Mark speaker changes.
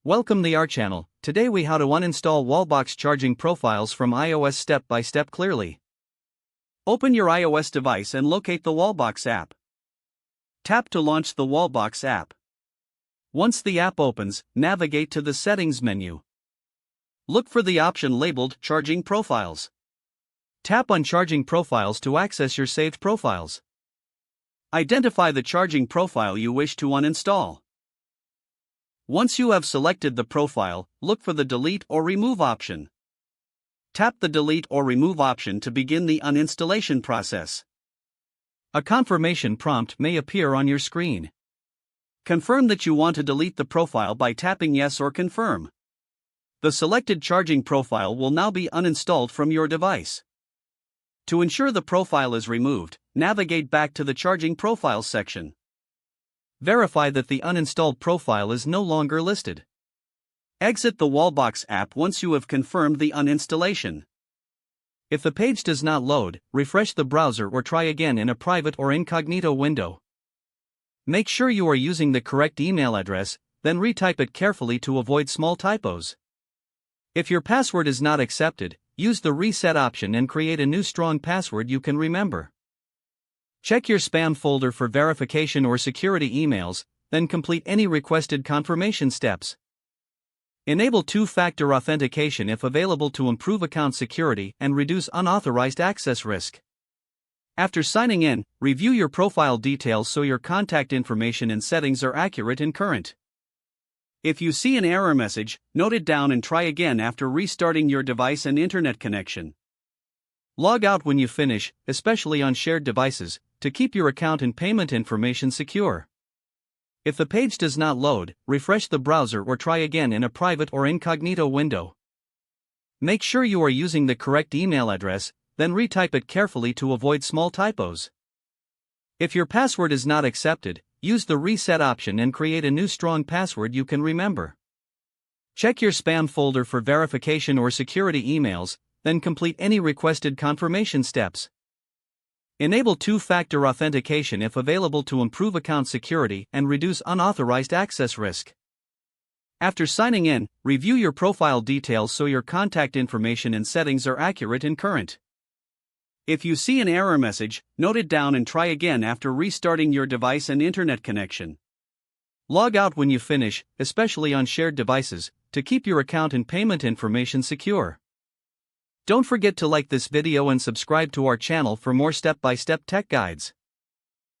Speaker 1: Welcome to our channel. Today we how to uninstall Wallbox charging profiles from iOS step by step clearly. Open your iOS device and locate the Wallbox app. Tap to launch the Wallbox app. Once the app opens, navigate to the settings menu. Look for the option labeled Charging Profiles. Tap on Charging Profiles to access your saved profiles. Identify the charging profile you wish to uninstall. Once you have selected the profile, look for the Delete or Remove option. Tap the Delete or Remove option to begin the uninstallation process. A confirmation prompt may appear on your screen. Confirm that you want to delete the profile by tapping Yes or Confirm. The selected charging profile will now be uninstalled from your device. To ensure the profile is removed, navigate back to the Charging Profiles section. Verify that the uninstalled profile is no longer listed. Exit the Wallbox app once you have confirmed the uninstallation. If the page does not load, refresh the browser or try again in a private or incognito window. Make sure you are using the correct email address, then retype it carefully to avoid small typos. If your password is not accepted, use the reset option and create a new strong password you can remember. Check your spam folder for verification or security emails, then complete any requested confirmation steps. Enable two-factor authentication if available to improve account security and reduce unauthorized access risk. After signing in, review your profile details so your contact information and settings are accurate and current. If you see an error message, note it down and try again after restarting your device and internet connection. Log out when you finish, especially on shared devices, to keep your account and payment information secure. If the page does not load, refresh the browser or try again in a private or incognito window. Make sure you are using the correct email address, then retype it carefully to avoid small typos. If your password is not accepted, use the reset option and create a new strong password you can remember. Check your spam folder for verification or security emails, then complete any requested confirmation steps. Enable two-factor authentication if available to improve account security and reduce unauthorized access risk. After signing in, review your profile details so your contact information and settings are accurate and current. If you see an error message, note it down and try again after restarting your device and internet connection. Log out when you finish, especially on shared devices, to keep your account and payment information secure. Don't forget to like this video and subscribe to our channel for more step-by-step tech guides.